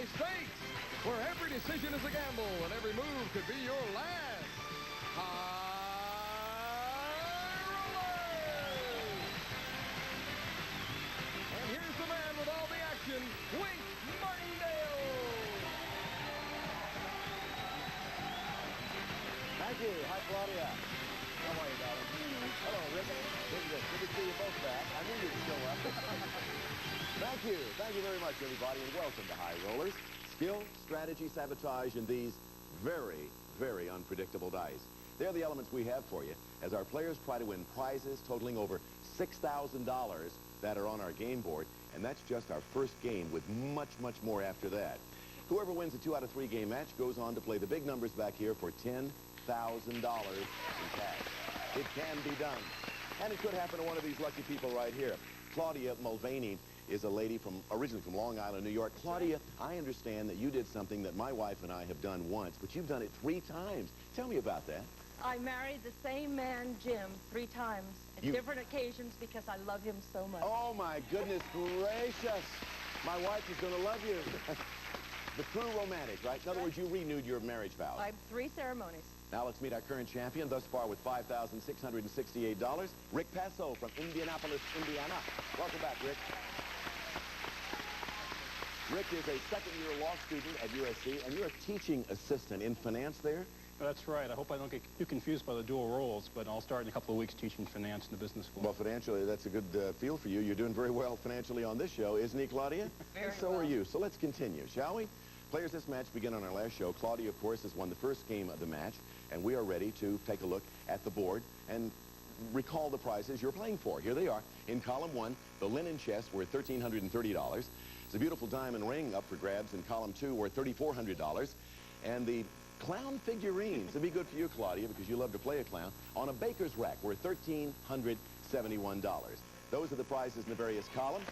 high stakes, where every decision is a gamble and every move could be your last. High rollers! And here's the man with all the action, Martindale. Thank you. Hi, Claudia. How are you, darling? Hello, Rick. Good to see you both back. I knew you'd show up. Thank you. Thank you very much, everybody, and welcome to High Rollers. Skill, strategy, sabotage, and these very, very unpredictable dice. They're the elements we have for you as our players try to win prizes totaling over $6,000 that are on our game board, and that's just our first game with much, much more after that. Whoever wins a 2 out of 3 game match goes on to play the big numbers back here for $10,000 in cash. It can be done. And it could happen to one of these lucky people right here. Claudia Mulvaney is a lady originally from Long Island, New York. Claudia, I understand that you did something that my wife and I have done once, but you've done it 3 times. Tell me about that. I married the same man, Jim, 3 times at different occasions because I love him so much. Oh, my goodness gracious. My wife is going to love you. The true romantic, right? In other words, you renewed your marriage vows. I have 3 ceremonies. Now let's meet our current champion, thus far with $5,668. Rick Passo from Indianapolis, Indiana. Welcome back, Rick. Rick is a second-year law student at USC, and you're a teaching assistant in finance there? That's right. I hope I don't get too confused by the dual roles, but I'll start in a couple of weeks teaching finance in the business school. Well, financially, that's a good field for you. You're doing very well financially on this show, isn't he, Claudia? Very and so well. are you. So let's continue, shall we? Players, this match began on our last show. Claudia, of course, has won the first game of the match, and we are ready to take a look at the board and recall the prizes you're playing for. Here they are. In column 1, the linen chest worth $1,330. It's a beautiful diamond ring up for grabs in column 2 worth $3,400. And the clown figurines, it'd be good for you, Claudia, because you love to play a clown, on a baker's rack worth $1,371. Those are the prizes in the various columns.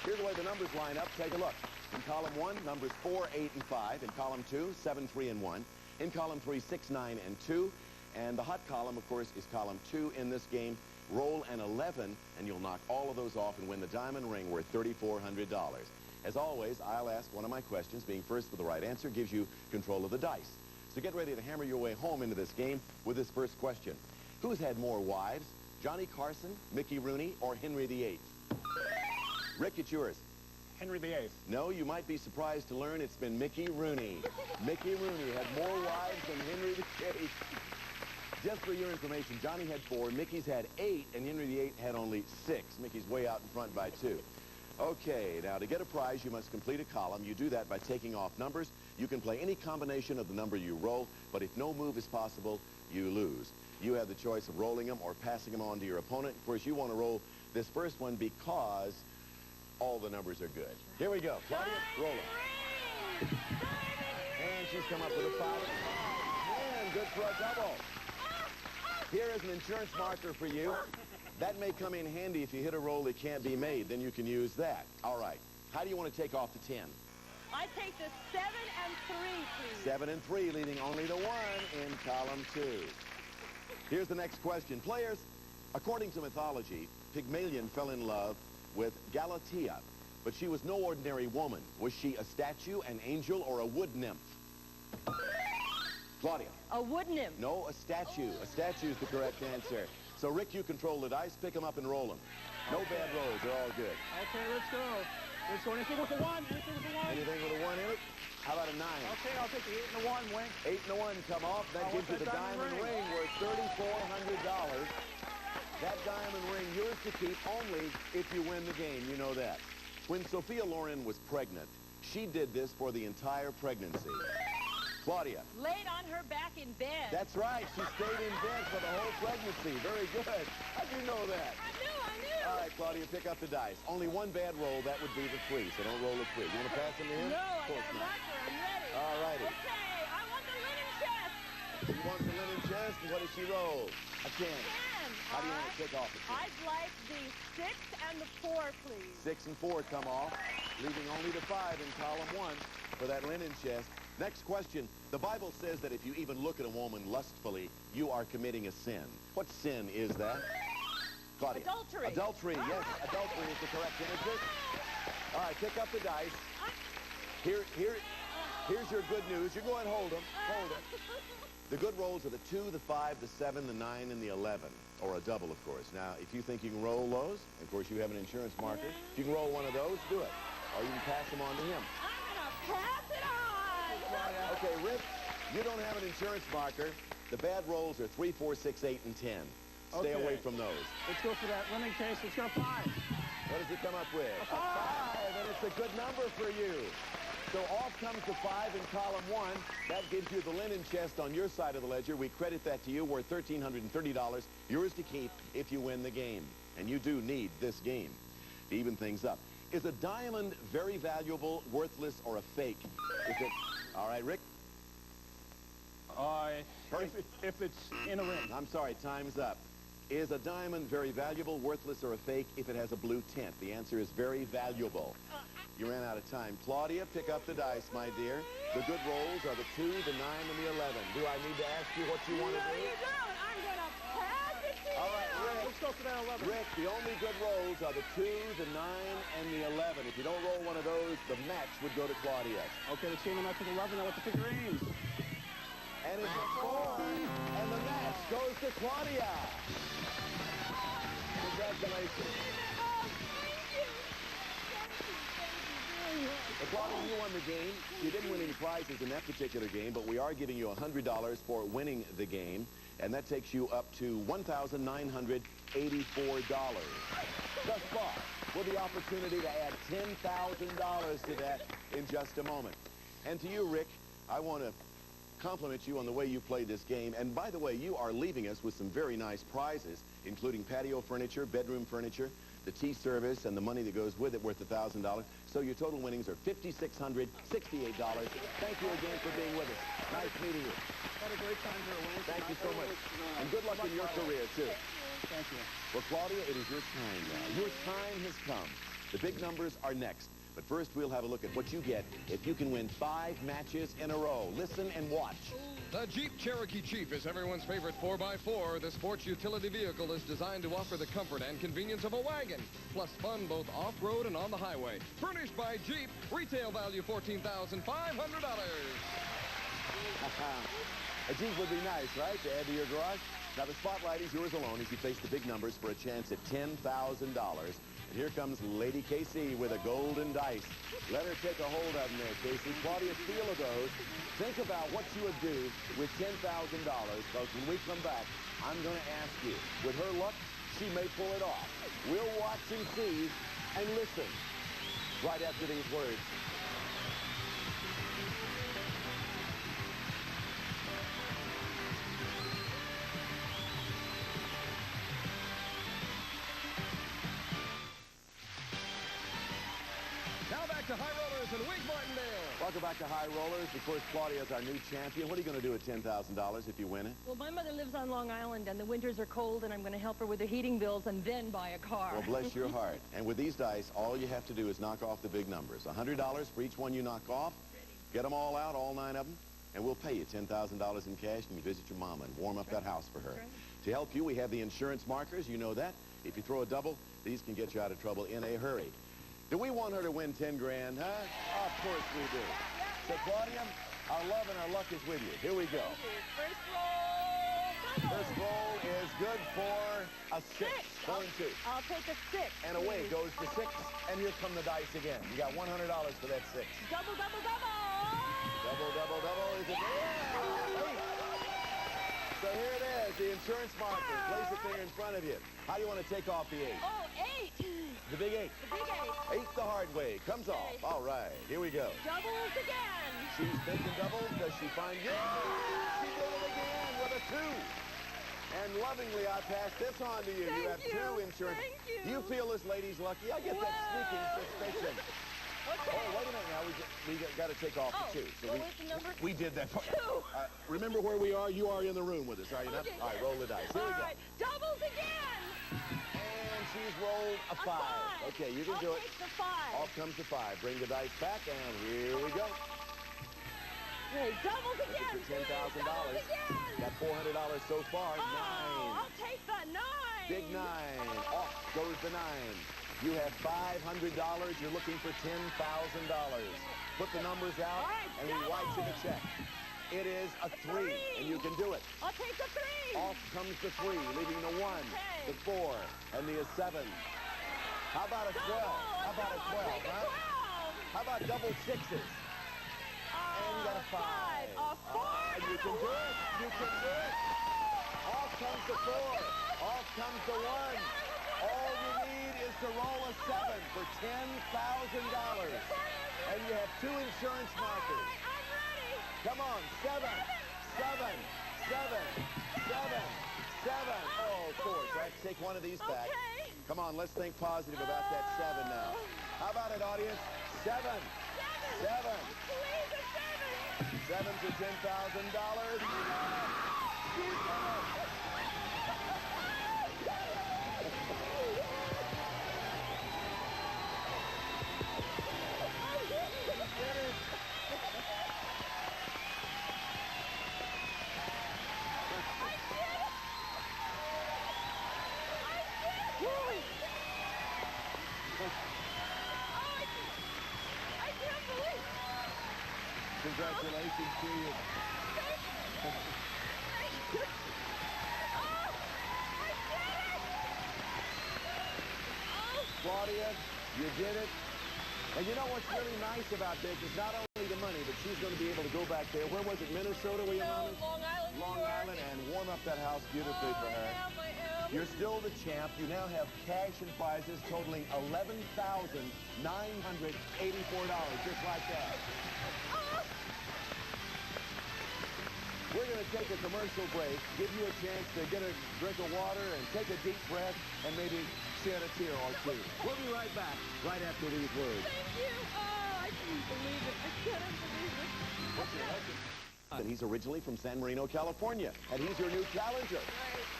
Here's the way the numbers line up. Take a look. In column 1, numbers 4, 8, and 5. In column 2, 7, 3, and 1. In column 3, 6, 9, and 2. And the hot column, of course, is column 2 in this game. Roll an 11, and you'll knock all of those off and win the diamond ring worth $3,400. As always, I'll ask one of my questions. Being first with the right answer gives you control of the dice. So get ready to hammer your way home into this game with this first question. Who's had more wives, Johnny Carson, Mickey Rooney, or Henry VIII? Rick, it's yours. Henry VIII. No, you might be surprised to learn it's been Mickey Rooney. Mickey Rooney had more wives than Henry VIII. Just for your information, Johnny had 4, Mickey's had 8, and Henry VIII had only 6. Mickey's way out in front by 2. Okay, now to get a prize, you must complete a column. You do that by taking off numbers. You can play any combination of the number you roll, but if no move is possible, you lose. You have the choice of rolling them or passing them on to your opponent. Of course, you want to roll this first one because all the numbers are good. Here we go. Claudia, roll them. And she's come up with a 5 and a 5. And good for a double. Here is an insurance marker for you. That may come in handy if you hit a roll that can't be made. Then you can use that. All right. How do you want to take off the 10? I take the 7 and 3, please. 7 and 3, leaving only the 1 in column 2. Here's the next question. Players, according to mythology, Pygmalion fell in love with Galatea, but she was no ordinary woman. Was she a statue, an angel, or a wood nymph? Claudia. A wood nymph. No, a statue. A statue is the correct answer. So, Rick, you control the dice. Pick them up and roll them. No bad rolls. They're all good. Okay, let's go. Let's go. Anything with a 1. Anything with a 1. Anything with a 1 in it? How about a 9? Okay, I'll take the 8 and the 1, Wink. 8 and a 1 come off. That gives you the diamond ring worth $3,400. That diamond ring yours to keep only if you win the game. You know that. When Sophia Loren was pregnant, she did this for the entire pregnancy. Claudia. Laid on her back in bed. That's right. She stayed in bed for the whole pregnancy. Very good. How'd you know that? I knew. All right, Claudia, pick up the dice. Only one bad roll. That would be the 3, so don't roll a 3. You want to pass them to him? No, I got a marker. I'm ready. All righty. Okay, I want the linen chest. You want the linen chest? And what does she roll? A 10. 10. How do you want to take off the 10? I'd like the 6 and the 4, please. 6 and 4 come off, leaving only the 5 in column 1 for that linen chest. Next question. The Bible says that if you even look at a woman lustfully, you are committing a sin. What sin is that? Claudia. Adultery. Adultery, yes. Adultery is the correct answer. All right, pick up the dice. Here's your good news. You go ahead and hold them. Hold them. The good rolls are the 2, the 5, the 7, the 9, and the 11. Or a double, of course. Now, if you think you can roll those, of course, you have an insurance marker. If you can roll one of those, do it. Or you can pass them on to him. I'm going to pass it on. Okay, Rick, you don't have an insurance marker. The bad rolls are 3, 4, 6, 8, and 10. Stay away from those. Let's go for that winning case. Let's go 5. What does it come up with? A 5. And it's a good number for you. So off comes the 5 in column 1. That gives you the linen chest on your side of the ledger. We credit that to you, worth $1,330, yours to keep if you win the game. And you do need this game to even things up. Is a diamond very valuable, worthless, or a fake? Is it? All right, Rick? If it's in a ring. I'm sorry, time's up. Is a diamond very valuable, worthless, or a fake if it has a blue tint? The answer is very valuable. You ran out of time. Claudia, pick up the dice, my dear. The good rolls are the 2, the 9, and the 11. Do I need to ask you what you want to do? No, you don't. I'm going to pass it to you. All right, Rick. Let's go for that 11. Rick, the only good rolls are the 2, the 9, and the 11. If you don't roll one of those, the match would go to Claudia. Okay, the team I took 11. Now with the figurines. And it's a 4, and the match goes to Claudia. Congratulations. Oh, thank you. Well, Claudia, you won the game. You didn't win any prizes in that particular game, but we are giving you $100 for winning the game, and that takes you up to $1,984 thus far, with the opportunity to add $10,000 to that in just a moment. And to you, Rick, I want to compliment you on the way you played this game. And by the way, you are leaving us with some very nice prizes, including patio furniture, bedroom furniture, the tea service, and the money that goes with it worth $1,000. So your total winnings are $5,668. Thank you again for being with us. Nice meeting you. Had a great time here, Wayne. Thank you so much. And good luck in your career, too. Thank you. Well, Claudia, it is your time now. Your time has come. The big numbers are next. But first, we'll have a look at what you get if you can win 5 matches in a row. Listen and watch. The Jeep Cherokee Chief is everyone's favorite 4x4. The sports utility vehicle is designed to offer the comfort and convenience of a wagon, plus fun both off-road and on the highway. Furnished by Jeep, retail value $14,500. A Jeep would be nice, right, to add to your garage? Now, the spotlight is yours alone as you face the big numbers for a chance at $10,000. And here comes Lady Casey with a golden dice. Let her take a hold of them there, Casey. Claudia, feel of those. Think about what you would do with $10,000, because when we come back, I'm going to ask you. With her luck, she may pull it off. We'll watch and see and listen right after these words. Now back to High Rollers in Wig Martindale. Welcome back to High Rollers. Of course, Claudia is our new champion. What are you going to do with $10,000 if you win it? Well, my mother lives on Long Island, and the winters are cold, and I'm going to help her with her heating bills and then buy a car. Well, bless your heart. And with these dice, all you have to do is knock off the big numbers. $100 for each one you knock off. Get them all out, all 9 of them, and we'll pay you $10,000 in cash, and you visit your mama and warm up that house for her. To help you, we have the insurance markers. You know that. If you throw a double, these can get you out of trouble in a hurry. Do we want her to win 10 grand, huh? Of course we do. So, Claudia, our love and our luck is with you. Here we go. First roll. First roll is good for a 6. Going 2. I'll take a 6. And away goes the 6. And here come the dice again. You got $100 for that 6. Double, double, double. Double, double, double. Is it? Yeah. 8. So here it is, the insurance marker. Place it there in front of you. How do you want to take off the 8? Oh, 8. The big 8. The big 8. 8 the hard way. Comes off. All right. Here we go. Doubles again. She's thinking doubles. Does she find you? She did it again with a 2. And lovingly, I pass this on to you. You have 2 insurance. Thank you. You feel this lady's lucky. I get that sneaking suspicion. Okay. Oh, wait a minute now. We got to take off the 2. So what was the number? we did that. 2. Remember where we are? You are in the room with us, are you not? Okay. All right, roll the dice. Here we go. All right. Doubles again. And she's rolled a 5. Okay, you can do it. I'll take the 5. Off comes the 5. Bring the dice back, and here we go. Okay, doubles again. For $10,000. Doubles again. Got $400 so far. 9. Oh, I'll take the 9. Big 9. Off goes the 9. You have $500. You're looking for $10,000. Put the numbers out, and he writes you the check. It is a 3, and you can do it. I'll take the 3. Off comes the 3, leaving the 1, the 4, and the 7. How about a 12? How about a 12, huh? How about double 6s? And you got a 5. A 4. And you can do it. You can do it. Off comes the 4. Off comes the 1. All you need is to roll a 7 for $10,000. And you have 2 insurance markers. I'm ready. Come on, 7, 7, 7, 7, 7. Oh, 4. Let's take one of these back. Okay. Come on, let's think positive about that 7 now. How about it, audience? 7. 7. Please, a 7. 7 for $10,000. You did it! Congratulations to you. Claudia, you did it. And you know what's really nice about this is not only the money, but she's going to be able to go back there. Where was it, Minnesota, were you on? Long Island, Long Island, and warm up that house beautifully for her. I am. You're still the champ. You now have cash and prizes totaling $11,984, just like that. We're going to take a commercial break, give you a chance to get a drink of water and take a deep breath and maybe shed a tear or two. We'll be right back right after these words. Thank you. Oh, I couldn't believe it. I couldn't believe it. What's your husband? And he's originally from San Marino, California, and he's your new challenger.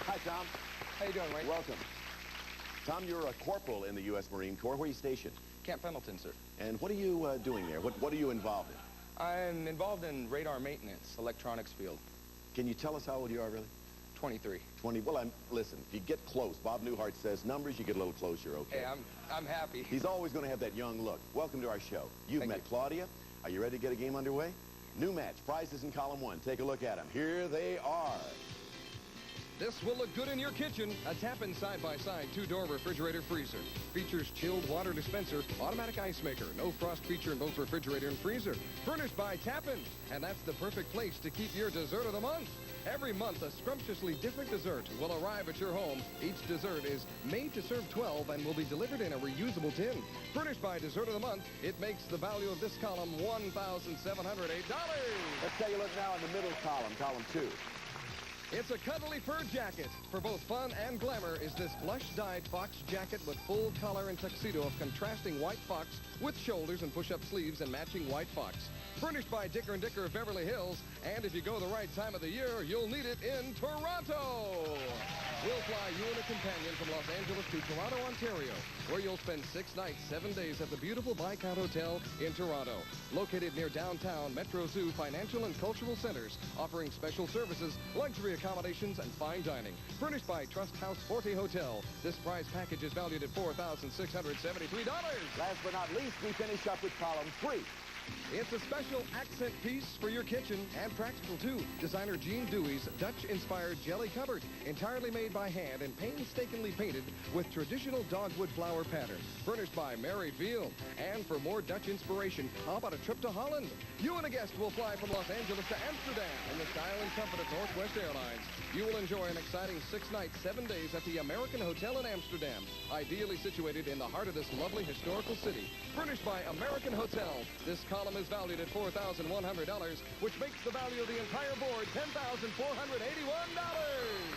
Hi, Tom. How you doing, Ray? Welcome. Tom, you're a corporal in the U.S. Marine Corps. Where are you stationed? Camp Pendleton, sir. And what are you doing there? What are you involved in? I'm involved in radar maintenance, electronics field. Can you tell us how old you are, really? 23. 20. Well, listen, if you get close, Bob Newhart says numbers, you get a little closer, okay? Hey, I'm happy. He's always going to have that young look. Welcome to our show. You've Thank met you. Claudia. Are you ready to get a game underway? New match, prizes in column 1. Take a look at them. Here they are. This will look good in your kitchen. A Tappan side-by-side 2-door refrigerator freezer. Features chilled water dispenser, automatic ice maker, no frost feature in both refrigerator and freezer. Furnished by Tappan. And that's the perfect place to keep your dessert of the month. Every month, a scrumptiously different dessert will arrive at your home. Each dessert is made to serve 12 and will be delivered in a reusable tin. Furnished by Dessert of the Month, it makes the value of this column $1,708. Let's take a look now in the middle column, column 2. It's a cuddly fur jacket. For both fun and glamour is this blush-dyed fox jacket with full collar and tuxedo of contrasting white fox with shoulders and push-up sleeves and matching white fox. Furnished by Dicker & Dicker of Beverly Hills, and if you go the right time of the year, you'll need it in Toronto. We'll fly you and a companion from Los Angeles to Toronto, Ontario, where you'll spend 6 nights, 7 days at the beautiful Viscount Hotel in Toronto. Located near downtown Metro Zoo Financial and Cultural Centers, offering special services, luxury accommodations, and fine dining. Furnished by Trust House Forte Hotel. This prize package is valued at $4,673. Last but not least, we finish up with column 3. It's a special accent piece for your kitchen and practical too. Designer Jean Dewey's Dutch-inspired jelly cupboard, entirely made by hand and painstakingly painted with traditional dogwood flower patterns. Furnished by Mary Veal. And for more Dutch inspiration, how about a trip to Holland? You and a guest will fly from Los Angeles to Amsterdam in the style and comfort of Northwest Airlines. You will enjoy an exciting 6 nights, 7 days at the American Hotel in Amsterdam, ideally situated in the heart of this lovely historical city. Furnished by American Hotel. This column is valued at $4,100, which makes the value of the entire board $10,481.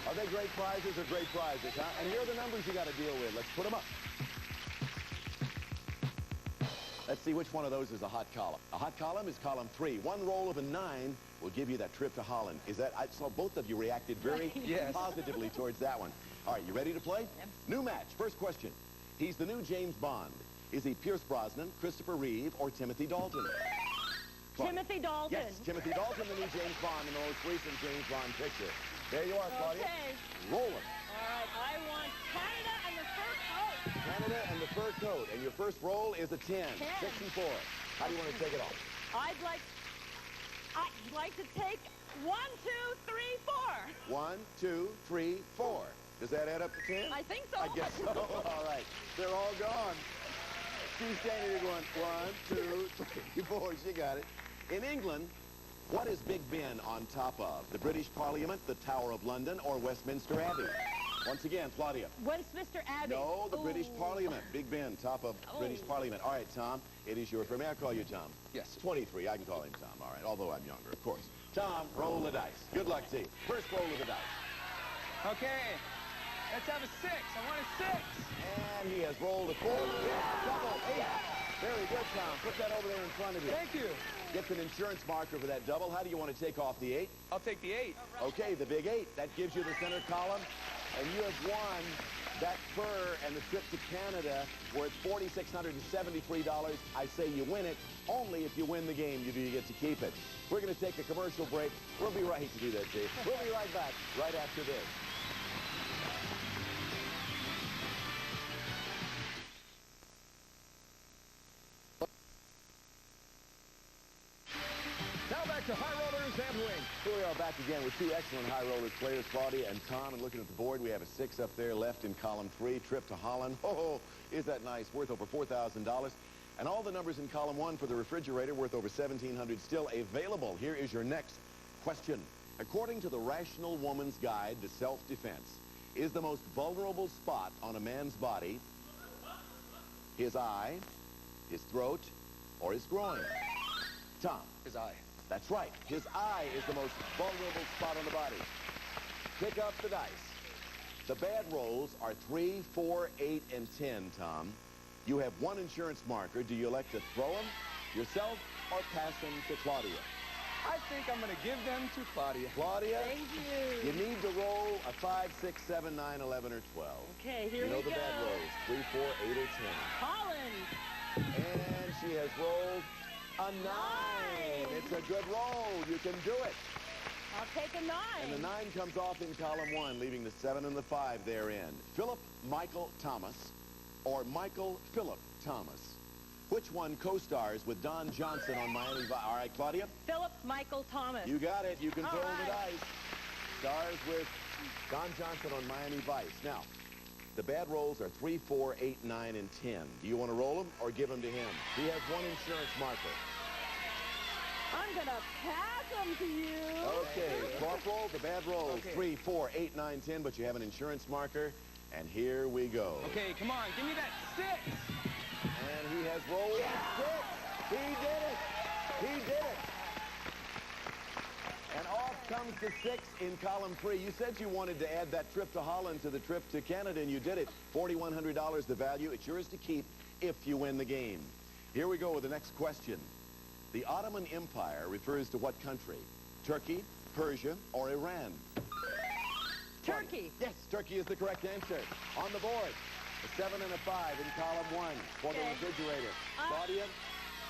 Are they great prizes or great prizes, huh? And here are the numbers you got to deal with. Let's put them up. Let's see which one of those is a hot column. A hot column is column 3. One roll of a 9 will give you that trip to Holland. Is that, I saw both of you reacted very Yes. positively towards that one. All right, you ready to play? Yep. New match. First question. He's the new James Bond. Is he Pierce Brosnan, Christopher Reeve, or Timothy Dalton? Timothy Dalton. Yes, Timothy Dalton, the new James Bond in the most recent James Bond picture. There you are, Claudia. Okay. Rolling. All right. I want Canada and the first vote. Canada Canada and the fur coat. And your first roll is a 10. 64. How do you want to take it off? I'd like to take 1, 2, 3, 4. 1, 2, 3, 4. Does that add up to 10? I think so. I guess so. All right. They're all gone. She's standing there going, 1, 2, 3, 4. She got it. In England, what is Big Ben on top of? The British Parliament, the Tower of London, or Westminster Abbey? Once again, Claudia. Westminster Abbey. No, the British Parliament. Big Ben, top of British Parliament. All right, Tom, it is your turn. May I call you Tom? Yes. 23. I can call him Tom. All right, although I'm younger, of course. Tom, roll the dice. Good luck to you. First roll of the dice. Okay. Let's have a 6. I want a 6. And he has rolled a 4. Double. 8. Very good, Tom. Put that over there in front of you. Thank you. Gets an insurance marker for that double. How do you want to take off the 8? I'll take the 8. Okay, the big 8. That gives you the center column. And you have won that fur and the trip to Canada worth $4,673. I say you win it. Only if you win the game do you get to keep it. We're going to take a commercial break. We'll be right to do that, Steve. We'll be right back right after this. Now back to High Rollers and Wing. Here we are back again with two excellent high rollers players, Claudia and Tom. And looking at the board, we have a 6 up there left in column 3. Trip to Holland. Oh, is that nice? Worth over $4,000. And all the numbers in column 1 for the refrigerator worth over $1,700 still available. Here is your next question. According to the Rational Woman's Guide to Self-Defense, is the most vulnerable spot on a man's body his eye, his throat, or his groin? Tom. His eye. That's right. His eye is the most vulnerable spot on the body. Pick up the dice. The bad rolls are 3, 4, 8, and 10, Tom. You have one insurance marker. Do you elect to throw them yourself or pass them to Claudia? I think I'm going to give them to Claudia. Claudia, Thank you. you need to roll a 5, 6, 7, 9, 11, or 12. Okay, here you know we the go. bad rolls. 3, 4, 8, or 10. Holland. And she has rolled a 9. It's a good roll. You can do it. I'll take a 9. And the 9 comes off in column 1, leaving the 7 and the 5 therein. Philip Michael Thomas or Michael Philip Thomas. Which one co-stars with Don Johnson on Miami Vice? All right, Claudia? Philip Michael Thomas. You got it. You can throw the right. dice. Stars with Don Johnson on Miami Vice. Now, the bad rolls are 3, 4, 8, 9, and 10. Do you want to roll them or give them to him? He has one insurance marker. I'm going to pass them to you. Okay, Corporal, the bad rolls, Okay. 3, 4, 8, 9, 10, but you have an insurance marker, and here we go. Okay, come on. Give me that 6. And he has rolled a 6. He did it. He did it. And off comes the 6 in column 3. You said you wanted to add that trip to Holland to the trip to Canada, and you did it. $4,100 the value. It's yours to keep if you win the game. Here we go with the next question. The Ottoman Empire refers to what country? Turkey, Persia, or Iran? Turkey. Yes, Turkey is the correct answer. On the board, a 7 and a 5 in column 1 for the refrigerator. Claudia,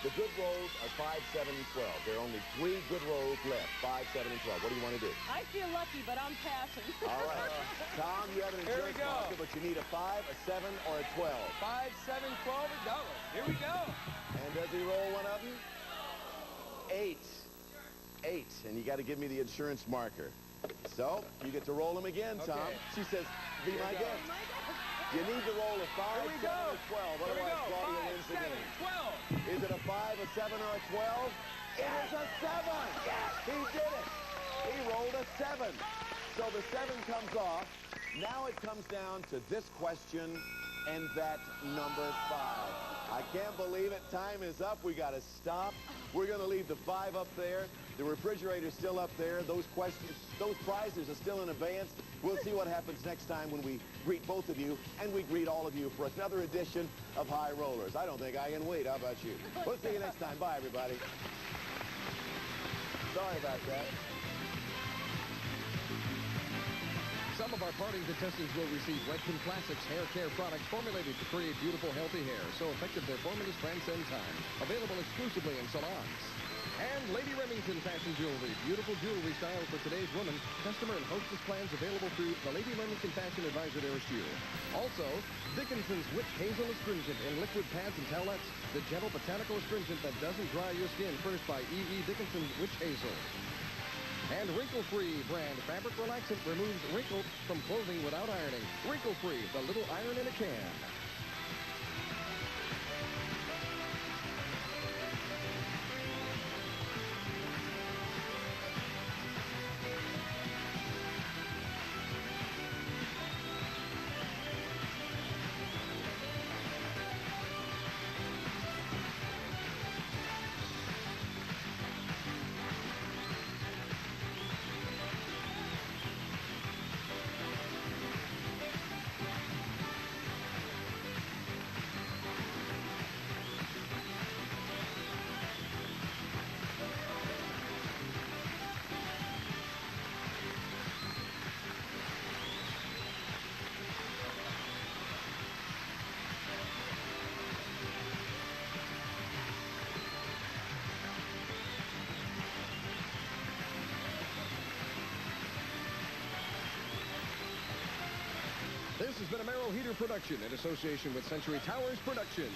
the good rolls are 5, 7, and 12. There are only 3 good rolls left, 5, 7, and 12. What do you want to do? I feel lucky, but I'm passing. All right. Tom, you have an Here we insurance go. marker, but you need a 5, a 7, or a 12. 5, 7, 12, or double. Here we go. And does he roll one of them? 8. 8. And you got to give me the insurance marker. So, you get to roll them again, Tom. Okay. She says, be my we go. guest. You need to roll a 5, Here we 7, go. or 12. Here we Otherwise, go. Claudia 5, wins the 7, game. 12. Is it a 5, a 7, or a 12? It is a 7. He did it. He rolled a 7. So the 7 comes off. Now it comes down to this question and that number 5. I can't believe it. Time is up. We got to stop. We're going to leave the 5 up there. The refrigerator's still up there. Those questions, those prizes are still in abeyance. We'll see what happens next time when we greet both of you and we greet all of you for another edition of High Rollers. I don't think I can wait. How about you? We'll see you next time. Bye, everybody. Sorry about that. Some of our parting contestants will receive Redken Classics hair care products formulated to create beautiful, healthy hair. So effective their formulas transcend time. Available exclusively in salons. And Lady Remington Fashion Jewelry. Beautiful jewelry styles for today's woman. Customer and hostess plans available through the Lady Remington Fashion Advisor nearest you. Also, Dickinson's Witch Hazel Astringent in liquid pads and towelettes. The gentle botanical astringent that doesn't dry your skin. Furnished by E.E. Dickinson's Witch Hazel. And Wrinkle-Free brand fabric relaxant removes wrinkles from clothing without ironing. Wrinkle-Free, the little iron in a can. This has been a Merrill Heater production in association with Century Towers Productions.